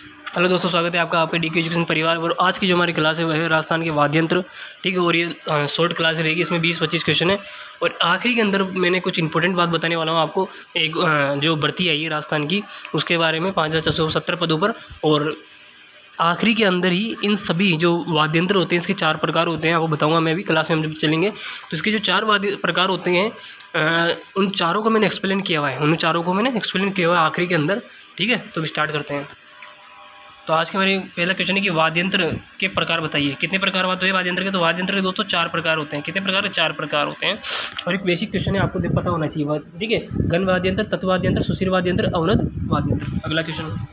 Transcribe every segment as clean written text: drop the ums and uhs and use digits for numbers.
Hello दोस्तों, स्वागत है आपका आपके डीके एजुकेशन परिवार। और आज की जो हमारी क्लास है वह है राजस्थान के वाद्य यंत्र। ठीक है, और ये शॉर्ट क्लास रहेगी, इसमें 20-25 क्वेश्चन है। और आखिरी के अंदर मैंने कुछ इंपॉर्टेंट बात बताने वाला हूँ आपको। एक जो भर्ती आई है राजस्थान की, उसके बारे में 5470 पदों पर। और आखिरी के अंदर ही इन सभी जो वाद्य यंत्र होते हैं, इसके 4 प्रकार होते हैं, आपको बताऊंगा मैं अभी क्लास में हम जब चलेंगे। तो इसके जो 4 वाद्य प्रकार होते हैं, उन चारों को मैंने एक्सप्लेन किया हुआ है, आखिरी के अंदर। ठीक है, तो स्टार्ट करते हैं। तो आज के हमारे पहला क्वेश्चन है कि वाद्य यंत्र के प्रकार बताइए। कितने प्रकार होते हैं वाद्य यंत्र के? तो वाद्य यंत्र के दोस्तों 4 प्रकार होते हैं। कितने प्रकार? 4 प्रकार होते हैं। और एक बेसिक क्वेश्चन है, आपको पता होना चाहिए। ठीक है, घन वाद्य यंत्र, तत्व वाद्य यंत्र, सुशीर वाद्य यंत्र, अवनद वाद्य यंत्र। अगला क्वेश्चन,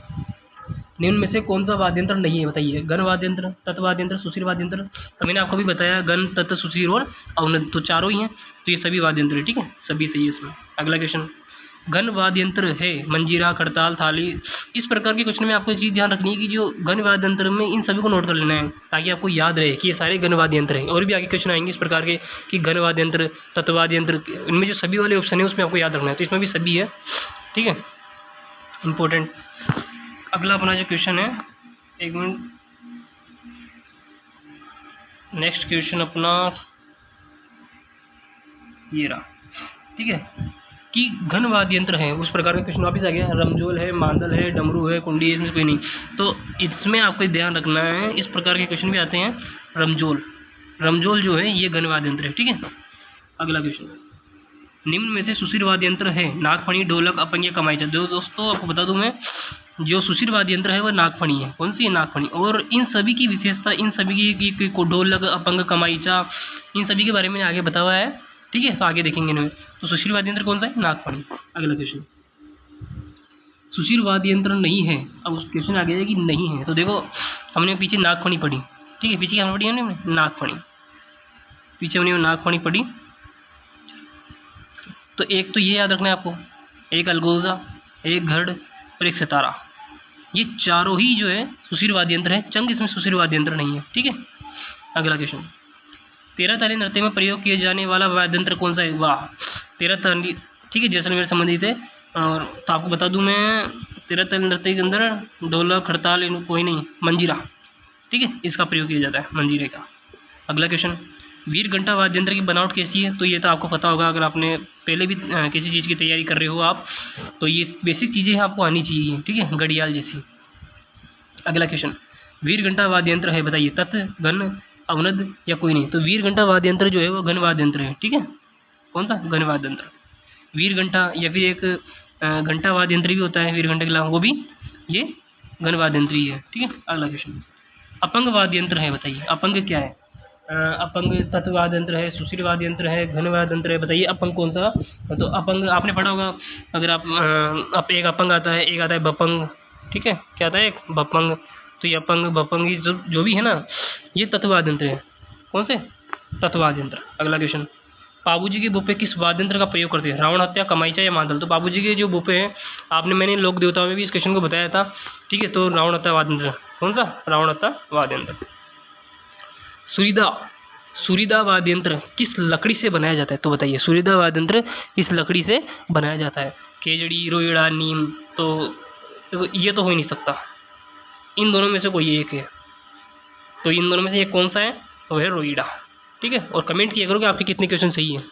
निम्न में से कौन सा वाद्य यंत्र नहीं है बताइए? घन वाद्य यंत्र, तत्व वाद्य यंत्र, सुशीर वाद्य यंत्र। तो मैंने आपको भी बताया घन, तत्व, सुशीर और अवनद, तो चारों ही हैं। तो ये सभी वाद्य यंत्र है। ठीक है, सभी सही है इसमें। अगला क्वेश्चन, घन वाद्य यंत्र है मंजीरा, खड़ताल, थाली। इस प्रकार के क्वेश्चन में आपको चीज ध्यान रखनी है कि जो घन वाद्य यंत्र में, इन सभी को नोट कर लेना है ताकि आपको याद रहे कि ये सारे घन वाद्य यंत्र हैं। और भी आगे क्वेश्चन आएंगे इस प्रकार के कि घन वाद्य यंत्र, तत्व वाद्य यंत्र, इनमें जो सभी वाले ऑप्शन है उसमें आपको याद रखना है। तो इसमें भी सभी है। ठीक है, इंपॉर्टेंट। अगला अपना जो क्वेश्चन है, एक मिनट, नेक्स्ट क्वेश्चन अपना ये रहा। ठीक है, कि घन वाद्य यंत्र है, उस प्रकार का क्वेश्चन वापिस आ गया। रमजोल है, मांदल है, डमरू है, कुंडी है, इसमें कोई नहीं। तो इसमें आपको ध्यान रखना है, इस प्रकार के क्वेश्चन भी आते हैं। रमजोल जो है ये घन वाद्य यंत्र है। ठीक है, अगला क्वेश्चन, निम्न में से सुशीर वाद्य यंत्र है नागफणी, ढोलक, अपंग या कमाईचा। दोस्तों आपको बता दूं मैं, जो सुशीर वाद्य यंत्र है वह नागफणी है। कौन सी है? नागफणी। और इन सभी की विशेषता, इन सभी की ढोलक, अपंग, कमाईचा, इन सभी के बारे में आगे बताया हुआ है। ठीक है, तो आगे देखेंगे इनमें। तो सुशीर वाद्य यंत्र कौन सा है? नागफणी। अगला क्वेश्चन, सुशीर वाद्य यंत्र नहीं है। अब उस क्वेश्चन आ गया है कि नहीं है। तो देखो, हमने पीछे नागफणी पढ़ी। ठीक है, पीछे क्या पढ़ी हमने? नागफणी। पीछे हमने नागफणी पढ़ी। तो एक तो ये याद रखना है आपको, एक अलगोजा, एक घड़ और एक सितारा। ये चारों ही जो है सुशीर वाद्य यंत्र है। चंग इसमें सुशीर वाद्य यंत्र नहीं है। ठीक है, अगला क्वेश्चन, 13 ताली नृत्य में प्रयोग किए जाने वाला वाद्य यंत्र कौन सा है? वाह, 13 ताली। ठीक है, जैसलमेर संबंधित है। और तो आपको बता दूं मैं, 13 ताली नृत्य के अंदर ढोलक, खड़ताल, कोई नहीं, मंजीरा। ठीक है, इसका प्रयोग किया जाता है, मंजीरे का। अगला क्वेश्चन, वीर घंटा वाद्य यंत्र की बनावट कैसी है? तो ये तो आपको पता होगा, अगर आपने पहले भी किसी चीज़ की तैयारी कर रहे हो आप, तो ये बेसिक चीज़ें आपको आनी चाहिए। ठीक है, घड़ियाल जैसी। अगला क्वेश्चन, वीर घंटा वाद्य यंत्र है बताइए, तत्व, घन, अवनद या कोई नहीं। तो वीर घंटा वाद्य यंत्र जो है वो घन वाद्य यंत्र है। ठीक है, कौन सा? घन वाद्य यंत्र। वीर घंटा या फिर एक घंटा वाद्य यंत्र भी होता है वीर घंटे के अलावा, वो भी ये घन वाद्य यंत्र ही है। ठीक है, अगला क्वेश्चन, अपंग वाद्य यंत्र है बताइए। अपंग क्या है? अपंग तत्व वाद्य यंत्र है, सुशीर वाद्य यंत्र है, घन वाद्य यंत्र है। बताइए अपंग कौन सा? तो अपंग आपने पढ़ा होगा, अगर आप एक अपंग आता है, एक आता है बपंग। ठीक है, क्या आता है? एक बपंग। तो ये अपंग, बपंग, जो भी है ना, ये तत्व वाद्य यंत्र है। कौन से? तत्व वाद्य यंत्र। अगला क्वेश्चन, बाबूजी के बुफे किस वाद्य यंत्र का प्रयोग करते हैं? रावण हत्या, कमाईचा या मांदल। तो बाबूजी के जो बुफे हैं, मैंने लोक देवताओं में भी इस क्वेश्चन को बताया था। ठीक है, तो रावण हत्या वाद्य यंत्र। कौन सा? रावण हत्या वाद्य यंत्र। सुरीदा वाद्य यंत्र किस लकड़ी से बनाया जाता है? तो बताइए, सुरीदा वाद्य यंत्र किस लकड़ी से बनाया जाता है? केजड़ी, रोइड़ा, नीम। तो ये तो हो ही नहीं सकता, इन दोनों में से कोई एक है। तो इन दोनों में से एक कौन सा है? वो है रोइड़ा। ठीक है, और कमेंट किया करो कि आपके कितने क्वेश्चन सही है।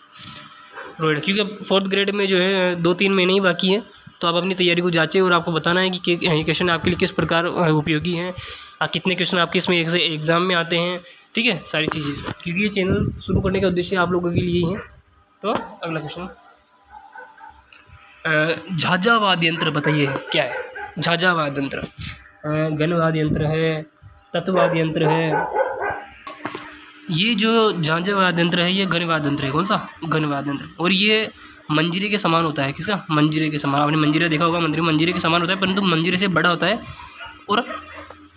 रोइड़ा, क्योंकि 4th ग्रेड में जो है 2-3 महीने ही बाकी है। तो आप अपनी तैयारी को जांचें और आपको बताना है कि ये क्वेश्चन आपके लिए किस प्रकार उपयोगी हैं, कितने क्वेश्चन आपके इसमें एग्जाम में आते हैं। ठीक है, सारी चीज़ें, क्योंकि ये चैनल शुरू करने का उद्देश्य आप लोगों के लिए ही है। तो अगला क्वेश्चन, झाझा वाद्य यंत्र बताइए क्या है? झाझा वाद्य यंत्र घन वाद्य यंत्र है, तत्व वाद्य यंत्र है। ये जो झांझा वाद्य यंत्र है ये घन वाद्य यंत्र है। कौन सा? घन वाद्य यंत्र। और ये मंजीरे के समान होता है। किसका? मंजीरे के समान। आपने मंजीरा देखा होगा, मंजीरे के समान होता है, परंतु मंजीरे से बड़ा होता है और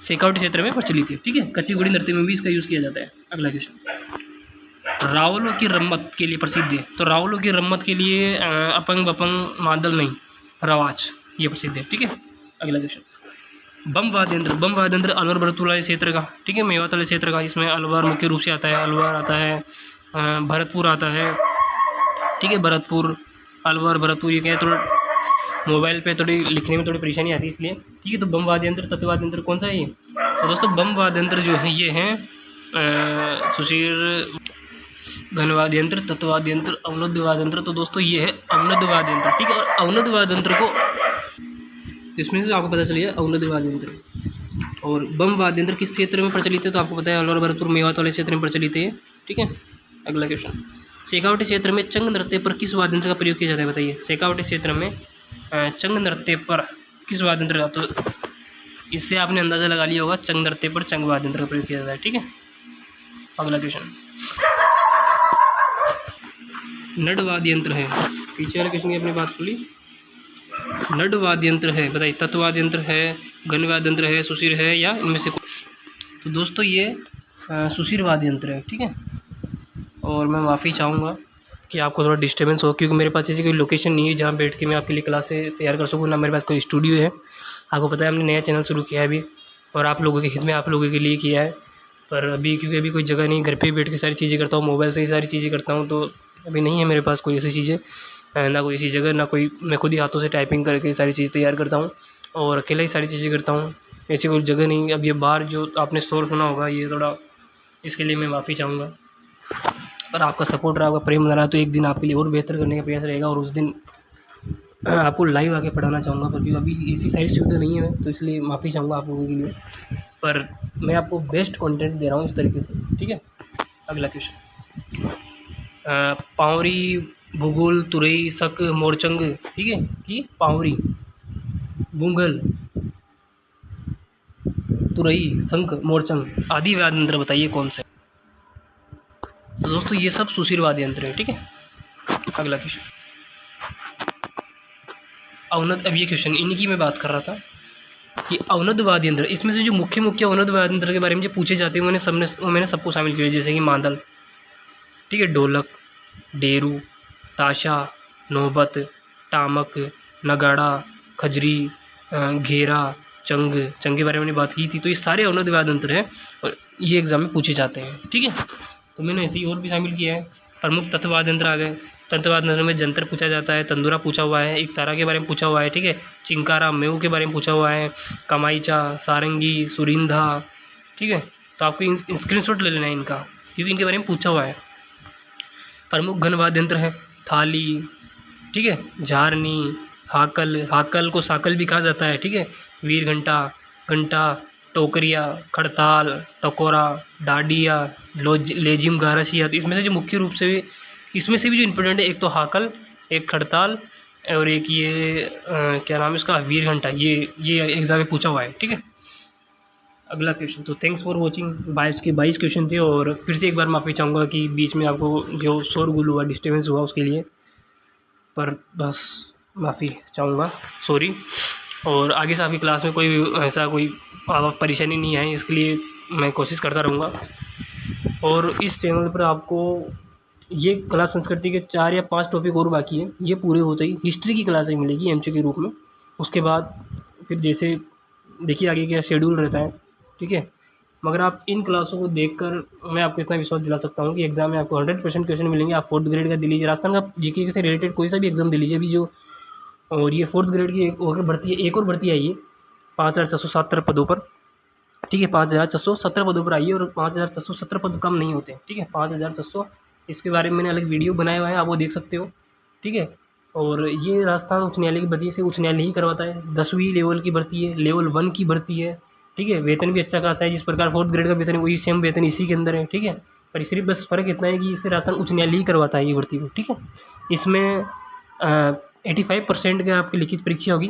शेखावटी क्षेत्र में प्रचलित है। ठीक है, कच्ची घोड़ी नृत्य में भी इसका यूज किया जाता है। अगला क्वेश्चन, रावलों की रम्मत के लिए प्रसिद्ध है। तो रावलों की रम्मत के लिए अपंग, बपंग, मादल नहीं, रवाज, ये प्रसिद्ध है। ठीक है, अगला क्वेश्चन, बम वाद्य यंत्र। बम वाद्य यंत्र अलवर भरतपुर क्षेत्र का। ठीक है, मेवात वाले क्षेत्र का। इसमें अलवर मुख्य रूप से आता है, अलवर आता है, भरतपुर आता है। ठीक है, भरतपुर, अलवर, भरतपुर, ये क्या है, थोड़ा मोबाइल पे थोड़ी लिखने में थोड़ी परेशानी आती है इसलिए, ठीक है। तो बम वाद्य यंत्र, तत्व वाद्य यंत्र कौन सा है ये? तो दोस्तों बम वाद्य यंत्र जो है ये है सुशीर घन वाद्य यंत्र, तत्व वाद्य यंत्र, अवनद वाद्य यंत्र। तो दोस्तों ये है अवनद वाद्य यंत्र, ठीक है। और अवनद वाद्य यंत्र को इसमें से आपको पता चलिए अवनद वाद्य यंत्र। और बम वाद्य यंत्र किस क्षेत्र में प्रचलित है? तो आपको पता है अलवर भरतपुर मेवात वाले क्षेत्र में प्रचलित है, ठीक है। अगला क्वेश्चन, शेखावटी क्षेत्र में चंग नृत्य पर किस वाद्य यंत्र का प्रयोग किया जाता है? बताइए, शेखावटी क्षेत्र में चंग नृत्य पर किस वाद्य यंत्र का? तो इससे आपने अंदाजा लगा लिया होगा, चंग नृत्य पर चंग वाद्य यंत्र का प्रयोग किया जाता है, ठीक है। अगला क्वेश्चन, नड वाद्य यंत्र है, पीछे वाले क्वेश्चन की अपनी बात सुनी। नड वाद्य यंत्र है, बताइए तत्व वाद्य यंत्र है, घन वाद्य यंत्र है, सुशीर है, या इनमें से कुछ? तो दोस्तों ये सुशीर वाद्य यंत्र है, ठीक है। और मैं माफ़ी चाहूँगा कि आपको थोड़ा डिस्टर्बेंस हो, क्योंकि मेरे पास ऐसी कोई लोकेशन नहीं है जहाँ बैठ के मैं आपके लिए क्लासें तैयार कर सकूँ, ना मेरे पास कोई स्टूडियो है। आपको पता है हमने नया चैनल शुरू किया है अभी, और आप लोगों के हित में, आप लोगों के लिए किया है। पर अभी क्योंकि अभी कोई जगह नहीं, घर पे ही बैठ के सारी चीज़ें करता हूँ, मोबाइल से ही सारी चीज़ें करता हूँ, तो अभी नहीं है मेरे पास कोई ऐसी चीज़ें, ना कोई ऐसी जगह, ना कोई, मैं खुद ही हाथों से टाइपिंग करके सारी चीज़ें तैयार करता हूँ और अकेला ही सारी चीज़ें करता हूँ। ऐसी कोई जगह नहीं। अब ये बाहर जो आपने शोर सुना होगा, ये थोड़ा, इसके लिए मैं माफ़ी चाहूँगा। पर आपका सपोर्ट रहा, आपका प्रेम रहा, तो एक दिन आपके लिए और बेहतर करने का प्रयास रहेगा, और उस दिन आपको लाइव आके पढ़ाना चाहूँगा। पर क्योंकि अभी ऐसी सारी सुविधा नहीं है, तो इसलिए माफ़ी चाहूँगा आप लोगों के लिए। पर मैं आपको बेस्ट कंटेंट दे रहा हूँ इस तरीके से, ठीक है। अगला क्वेश्चन, पावरी, भूगोल, तुरई, शक, मोरचंग, ठीक है, कि पावरी, बुंगल, तुरई, शंख, मोरचंग आदि वाद्य यंत्र बताइए कौन से? तो दोस्तों ये सब सुशीर वाद्य यंत्र है, ठीक है। अगला क्वेश्चन, अवनद, अब ये क्वेश्चन इन्हीं की मैं बात कर रहा था कि अवनद वाद्य यंत्र, इसमें से जो मुख्य मुख्य अवनद वाद्य यंत्र के बारे में जो पूछे जाते हैं मैंने सबको शामिल किया, जैसे कि मादल, ठीक है, ढोलक, डेरू, ताशा, नौबत, टामक, नगाड़ा, खजरी, घेरा, चंग, चंग के बारे में बात की थी। तो ये सारे अवनद वाद्य यंत्र हैं और ये एग्जाम में पूछे जाते हैं, ठीक है। तो मैंने ऐसे ही और भी शामिल किया है। प्रमुख तत्व वाद्य यंत्र आ गए। तत्व वाद्य यंत्र में जंतर पूछा जाता है, तंदूरा पूछा हुआ है, एक तारा के बारे में पूछा हुआ है, ठीक है, चिंकारा, मेऊ के बारे में पूछा हुआ है, कमाईचा, सारंगी, सुरिंधा, ठीक है। तो आपको स्क्रीनशॉट ले लेना है इनका, क्योंकि इनके बारे में पूछा हुआ है। प्रमुख घन वाद्य यंत्र है थाली, ठीक है, झारनी, हाकल, हाकल को साकल भी कहा जाता है, ठीक है, वीर घंटा, घंटा, टोकरिया, खड़ताल, टकोरा, डाडिया, लेजिम, गारसिया। तो इसमें से जो मुख्य रूप से, इसमें से भी जो इम्पोर्टेंट है, एक तो हाकल, एक खड़ताल, और एक ये क्या नाम है इसका, वीर घंटा। ये एग्जाम में पूछा हुआ है, ठीक है। अगला क्वेश्चन, तो थैंक्स फॉर वॉचिंग। 22 क्वेश्चन थे, और फिर से एक बार माफ़ी चाहूँगा कि बीच में आपको जो शोरगुल हुआ, डिस्टर्बेंस हुआ उसके लिए, पर बस माफ़ी चाहूँगा, सॉरी। और आगे से आपकी क्लास में कोई ऐसा कोई परेशानी नहीं आए, इसके लिए मैं कोशिश करता रहूँगा। और इस चैनल पर आपको ये कला संस्कृति के 4 या 5 टॉपिक और बाकी हैं, ये पूरे होते ही हिस्ट्री की क्लास मिलेगी एमसी के रूप में। उसके बाद फिर जैसे देखिए आगे क्या शेड्यूल रहता है, ठीक है। मगर आप इन क्लासों को देखकर मैं आपको इतना विश्वास दिला सकता हूँ कि एग्जाम में आपको 100% क्वेश्चन मिलेंगे। आप 4th ग्रेड का दे लीजिए, राजस्थान का जीके से रिलेटेड कोई सा भी एग्जाम दे लीजिए अभी जो, और ये 4th ग्रेड की एक और भर्ती है, एक और भर्ती आई है 5470 पदों पर, ठीक है, 5470 पदों पर आई है, और 5470 पद कम नहीं होते, ठीक है, 5600। इसके बारे में मैंने अलग वीडियो बनाया हुआ है, आप वो देख सकते हो, ठीक है। और ये राजस्थान उच्च न्यायालय की भर्ती से उच्च न्यायालय ही करवाता है। 10वीं लेवल की भर्ती है, लेवल 1 की भर्ती है, ठीक है। वेतन भी अच्छा खासा है, जिस प्रकार 4th ग्रेड का वेतन है वही सेम वेतन इसी के अंदर है, ठीक है। पर सिर्फ बस फर्क इतना है कि इसे राजस्थान उच्च न्यायालय ही करवाता है ये भर्ती को, ठीक है। इसमें 85% का आपकी लिखित परीक्षा होगी,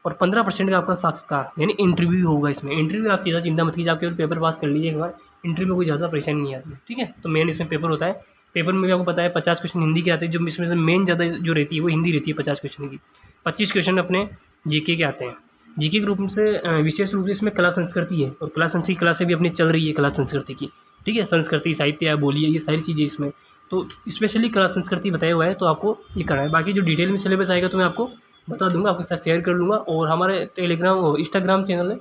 और 15% का आपका साक्षात्कार यानी इंटरव्यू होगा। इसमें इंटरव्यू आप सीधा चिंता मत कीजिए, आपके पेपर पास कर लीजिए एक बार, इंटरव्यू में कोई ज़्यादा परेशानी नहीं आती है, ठीक है। तो मेन इसमें पेपर होता है। पेपर में भी आपको पता है 50 क्वेश्चन हिंदी के आते हैं, जो इसमें से मेन ज़्यादा जो रहती है वो हिंदी रहती है 50 क्वेश्चन की। 25 क्वेश्चन अपने जीके के आते हैं। जीके के रूप से विशेष रूप से इसमें कला संस्कृति है, और कला संस्कृति क्लासें भी अपनी चल रही है कला संस्कृति की, ठीक है। संस्कृति, साहित्य, बोली है, ये सारी चीज़ें इसमें, तो स्पेशली कला संस्कृति बताया हुआ है, तो आपको ये करना है। बाकी जो डिटेल में सिलेबस आएगा तो मैं आपको बता दूंगा, आपके साथ शेयर कर लूँगा। और हमारे टेलीग्राम इंस्टाग्राम चैनल है,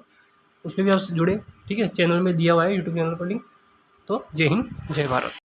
उसमें भी आप जुड़े, ठीक है। चैनल में दिया हुआ है यूट्यूब चैनल पर लिंक। तो जय हिंद, जय भारत।